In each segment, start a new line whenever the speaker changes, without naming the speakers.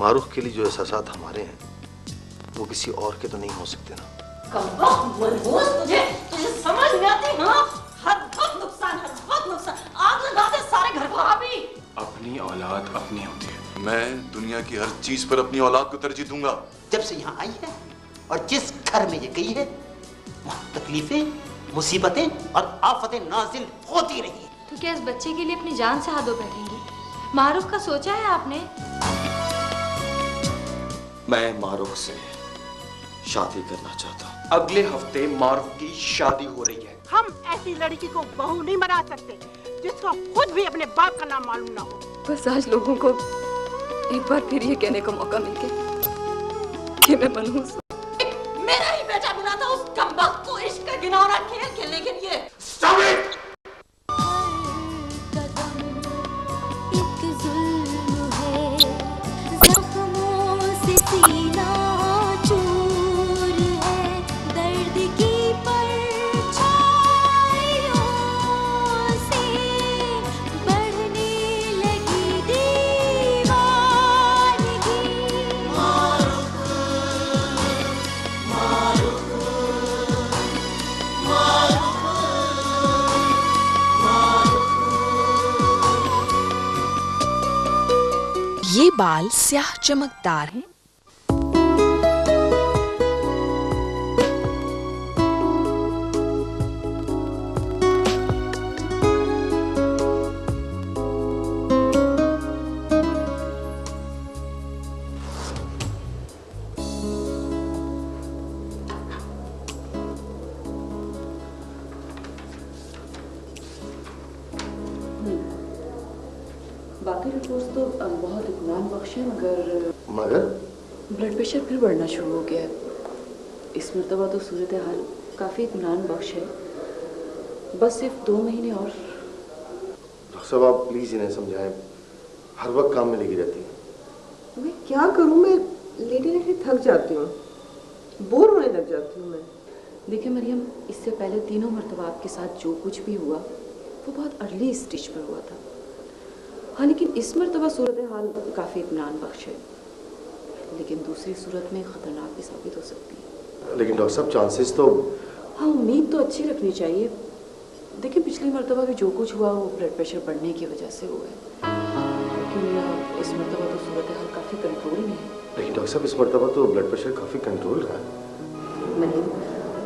मारूफ के लिए जो एहसासात हमारे हैं वो किसी और के तो नहीं हो सकते ना।
तुझे समझ नहीं आती? हाँ, हर वक्त नुकसान, आग लगा दे सारे घर को। अभी
अपनी औलाद अपनी होती है। मैं दुनिया की हर चीज पर अपनी औलाद को तरजीह दूंगा।
जब से यहाँ आई है और जिस घर में ये गई है वहाँ तकलीफें, मुसीबतें और आफतें नाजिल होती रही।
तो क्या इस बच्चे के लिए अपनी जान से हाथ धो बैठेंगी? मारूफ का सोचा है आपने?
मैं मारूफ से शादी करना चाहता हूँ।
अगले हफ्ते मारूफ की शादी हो रही है।
हम ऐसी लड़की को बहू नहीं बना सकते जिसको खुद भी अपने बाप का नाम मालूम ना हो।
बस आज लोगों को एक बार फिर ये कहने का मौका मिल गया कि मैं मनहूस हूँ।
मेरा ही बेटा मिला था उस कमबख्त को इश्क का घिनौना खेल खेलने के लिए।
Stop it!
ये बाल स्याह चमकदार हैं।
बाकी रिपोर्ट्स तो बहुत इत्मीनान बख्श है,
मगर
ब्लड प्रेशर फिर बढ़ना शुरू हो गया है। इस मरतबा तो सूरत हाल काफ़ी इत्मीनान बख्श है। बस सिर्फ 2 महीने और।
डॉक्टर साहब आप प्लीज़ इन्हें समझाएं, हर वक्त काम में लगी रहती हैं।
मैं क्या करूं, मैं लेटे लेटे थक जाती हूँ, बोर होने लग जाती हूँ मैं।
देखिए मरियम, इससे पहले 3 मरतबा आपके साथ जो कुछ भी हुआ वो बहुत अर्ली स्टेज पर हुआ था। हाँ, लेकिन इस मरतबा सूरत हाल काफ़ी इत्मीनान बख्श है, लेकिन दूसरी सूरत में ख़तरनाक भी साबित हो सकती है।
लेकिन डॉक्टर साहब चांसेस तो।
हाँ, उम्मीद तो अच्छी रखनी चाहिए। देखिए पिछली मरतबा भी जो कुछ हुआ वो ब्लड प्रेशर बढ़ने की वजह से हुआ है, लेकिन इस मरतबा तो सूरत हाल काफ़ी कंट्रोल में है।
लेकिन डॉक्टर साहब इस मरतबा तो ब्लड प्रेशर काफ़ी कंट्रोल रहा है।
मरीम,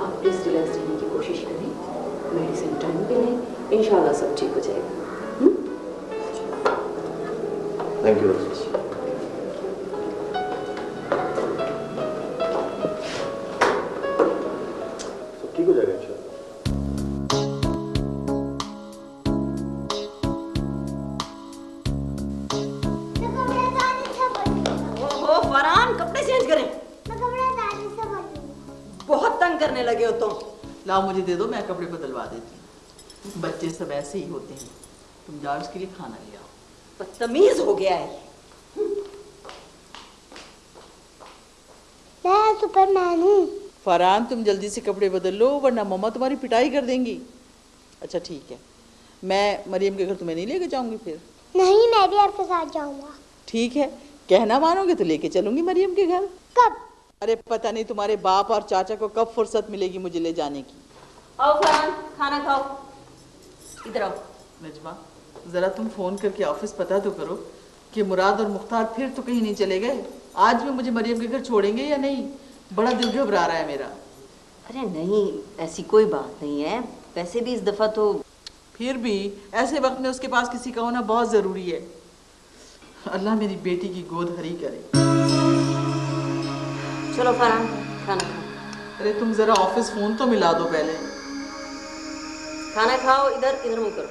आप प्लीज़ रिलैक्स रहने की कोशिश करें, मेडिसिन टाइम पे लें, इंशाल्लाह सब ठीक हो जाएगा।
Thank you doctor. सब ठीक हो जाएगा इंशाल्लाह।
ओहो फरहान, कपड़े चेंज करें। बहुत तंग करने लगे हो तुम।
लाओ मुझे दे दो, मैं कपड़े बदलवा देती हूँ। बच्चे सब ऐसे ही होते हैं। तुम जाओ उसके लिए खाना ले आओ।
बदतमीज हो गया है।
मैं सुपरमैन हूँ।
फरहान तुम जल्दी से कपड़े बदल लो वरना मम्मा तुम्हारी पिटाई कर देंगी। अच्छा ठीक है, मैं मरियम के घर तुम्हें नहीं लेके जाऊंगी फिर।
नहीं, मैं भी आपके साथ जाऊंगा।
ठीक है, कहना मानोगे तो लेके चलूंगी मरियम के घर।
कब?
अरे पता नहीं तुम्हारे बाप और चाचा को कब फुर्सत मिलेगी मुझे ले जाने की।
आओ फरहान, खाना खाओ। इधर आओ।
नजमा, जरा तुम फोन करके ऑफिस पता तो करो कि मुराद और मुख्तार फिर तो कहीं नहीं चले गए। आज भी मुझे मरियम के घर छोड़ेंगे या नहीं? बड़ा दिल घबरा रहा है मेरा।
अरे नहीं, ऐसी कोई बात नहीं है। वैसे भी इस दफा तो।
फिर भी ऐसे वक्त में उसके पास किसी का होना बहुत जरूरी है। अल्लाह मेरी बेटी की गोद हरी करे।
चलो फरहान, खाना खाओ।
अरे तुम जरा ऑफिस फोन तो मिला दो पहले।
खाना खाओ, इधर मुंह करो।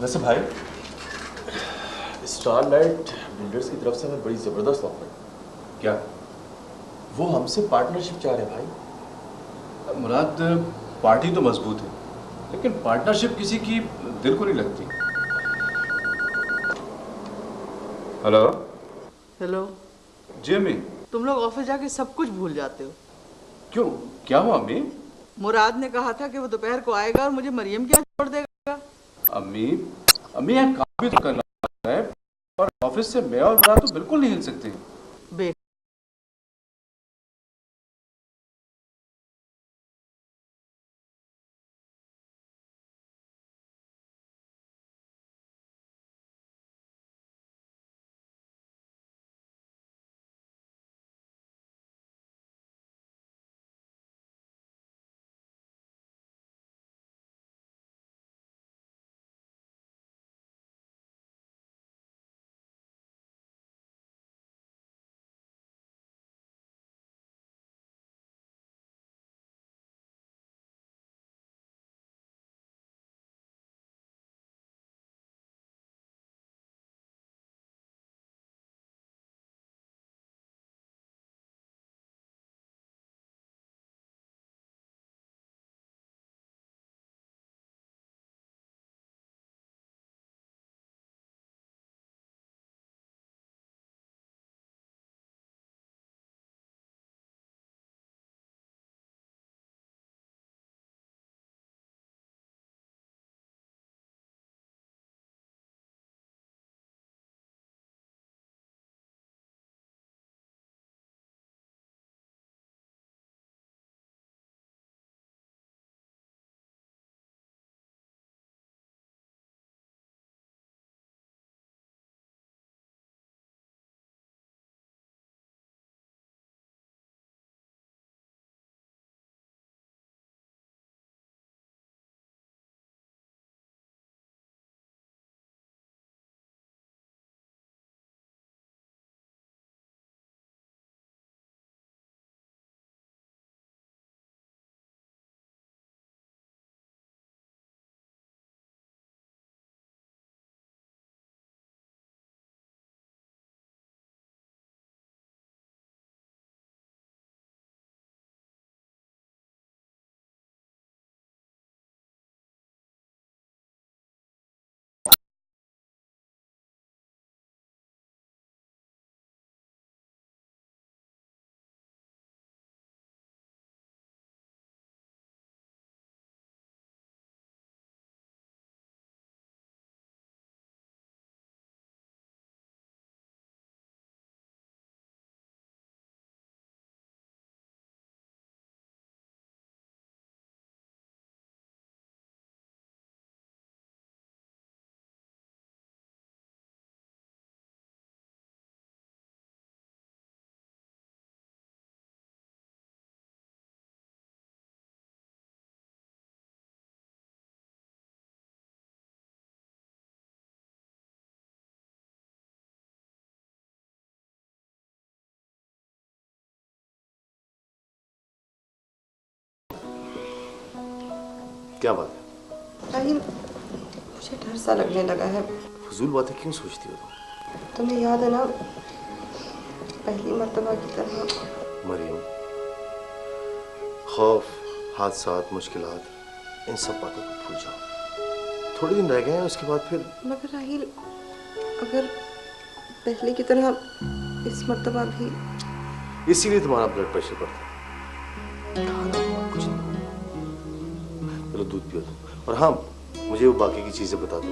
वैसे भाई, स्टारलाइट बिल्डर्स की तरफ से हमें बड़ी जबरदस्त ऑफर है। क्या? वो हमसे पार्टनरशिप चाह रहे हैं भाई।
मुराद, पार्टी तो मजबूत है लेकिन पार्टनरशिप किसी की दिल को नहीं लगती।
हेलो
हेलो,
जी अम्मी।
तुम लोग ऑफिस जाके सब कुछ भूल जाते हो।
क्यों, क्या हुआ अम्मी?
मुराद ने कहा था कि वो दोपहर को आएगा और मुझे मरियम के यहाँ छोड़ देगा।
अम्मी, अम्मी यहाँ काम भी तो करना है और ऑफिस से मैं और मुराद तो बिल्कुल नहीं हिल सकते।
बेटा,
क्या बात है?
राहील, मुझे डर सा लगने लगा है।
फजूल बातें क्यों सोचती हो तुम?
तुम्हें याद है ना, पहली मर्तबा की तरह।
मरियम, खौफ, हादसात, मुश्किलात, इन सब बातों को भूल जाओ। थोड़े दिन रह गए हैं, उसके बाद फिर। मगर राहील, अगर पहले की तरह इस मर्तबा भी। इसीलिए तुम्हारा ब्लड प्रेशर बढ़ता है। कुछ नहीं, चलो दूध पियो तुम। और हाँ, मुझे वो बाकी की चीजें बता दो।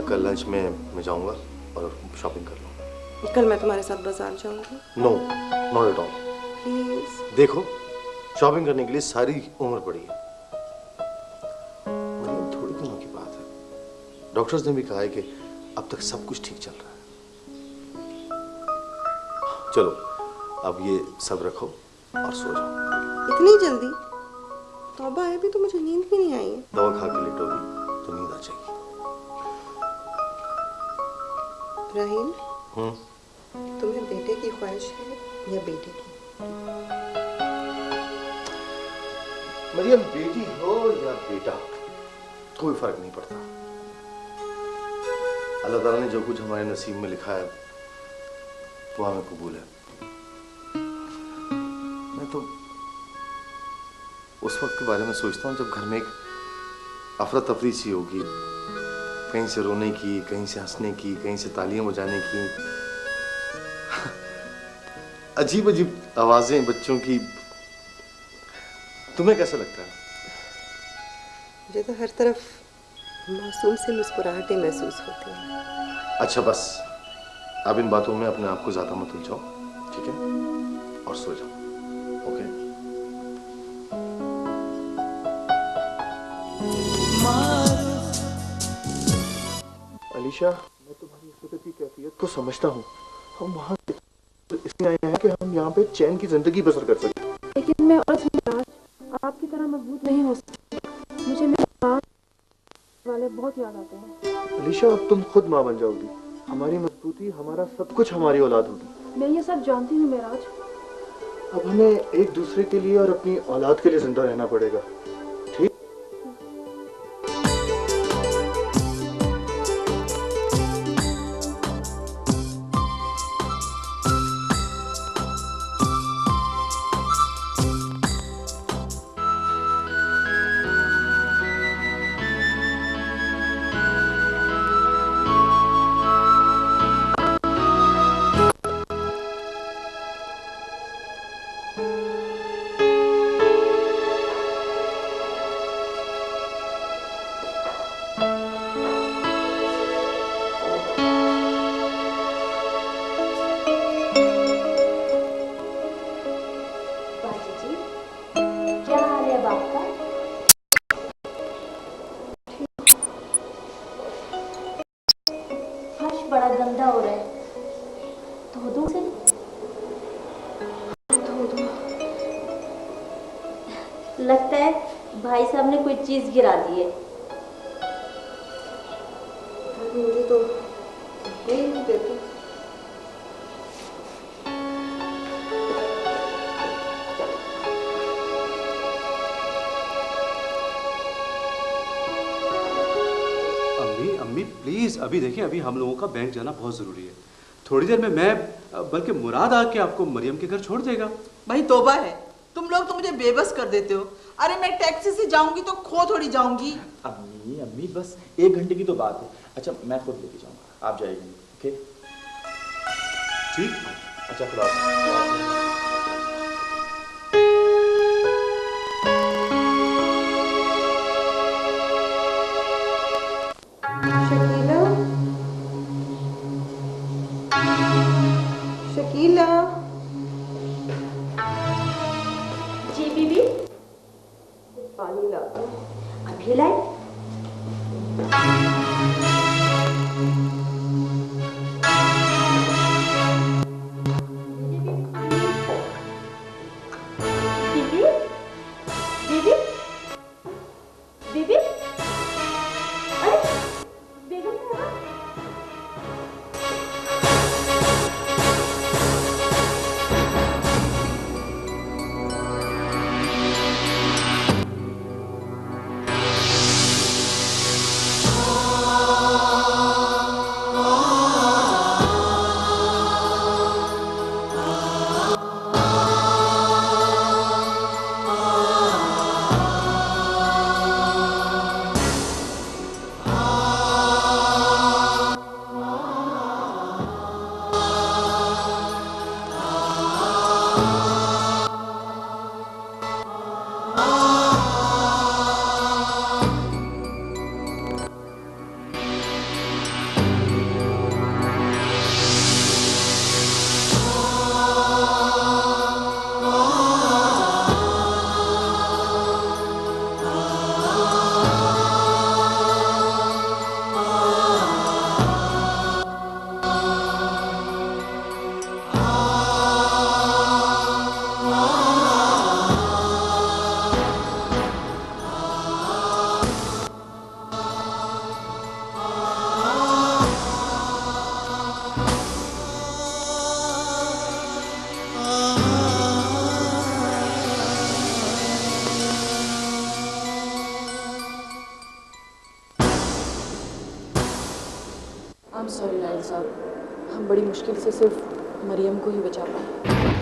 कल लंच में मैं जाऊंगा और शॉपिंग कर लूंगा। कल मैं तुम्हारे साथ बाजार जाऊंगी। No, not at all. Please. देखो, शॉपिंग करने के लिए सारी उम्र पड़ी है। मरियम, थोड़ी दिनों की बात है। डॉक्टर्स ने भी कहा है कि अब तक सब कुछ ठीक चल रहा है। चलो, अब ये सब रखो और सो जाओ। इतनी जल्दी? तौबा है, भी तो मुझे नींद भी नहीं आई है। दवा खा के लेटोगी तो नींद आ जाएगी। राहील, तुम्हें बेटे की ख्वाहिश है या बेटे की? मरियम, बेटी हो या बेटा, कोई फर्क नहीं पड़ता। अल्लाह ताला ने जो कुछ हमारे नसीब में लिखा है वो हमें कबूल है। मैं तो उस वक्त के बारे में सोचता हूँ जब घर में एक अफरा तफरी सी होगी, कहीं से रोने की, कहीं से हंसने की, कहीं से तालियां बजाने की। अजीब अजीब आवाजें बच्चों की। तुम्हें कैसा लगता है?
मुझे तो हर तरफ मासूम सी मुस्कुराहटें महसूस होती हैं।
अच्छा बस, अब इन बातों में अपने आप को ज्यादा मत उलझाओ, ठीक है? और सो जाओ, ओके? अलीशा, मैं तुम्हारी इस वक्त की कैफियत को समझता हूँ। हम वहाँ इसलिए आए हैं कि हम यहाँ पे चैन की जिंदगी बसर कर सकें।
लेकिन मैं और आपकी तरह मजबूत नहीं हो सकती। मुझे मेरे माँ वाले बहुत याद आते हैं।
अलीशा, अब तुम खुद माँ बन जाओगी। हमारी मजबूती, हमारा सब कुछ हमारी औलाद होगी।
मैं ये सब जानती हूँ मेराज।
अब हमें एक दूसरे के लिए और अपनी औलाद के लिए जिंदा रहना पड़ेगा, ठीक?
बड़ा गंदा हो रहा है, धो दूं से? धो दो। लगता है भाई साहब ने कोई चीज गिरा दी है।
मुझे तो नहीं देते।
अम्मी प्लीज अभी देखिए, अभी हम लोगों का बैंक जाना बहुत जरूरी है। थोड़ी देर में मैं बल्कि मुराद आके आपको मरियम के घर छोड़ देगा।
भाई तौबा है, तुम लोग तो मुझे बेबस कर देते हो। अरे मैं टैक्सी से जाऊंगी तो खो थोड़ी जाऊंगी।
अम्मी बस 1 घंटे की तो बात है। अच्छा मैं खुद लेके जाऊंगा, आप जाइएगा, ओके? ठीक। अच्छा खुदा।
शकीला।
जी बीबी।
पानी ला दो।
अभी लाई। बीबी, बीबी, बीबी, अरे बेगम साहब।
सॉरी लाल साहब, हम बड़ी मुश्किल से सिर्फ मरियम को ही बचा पाए।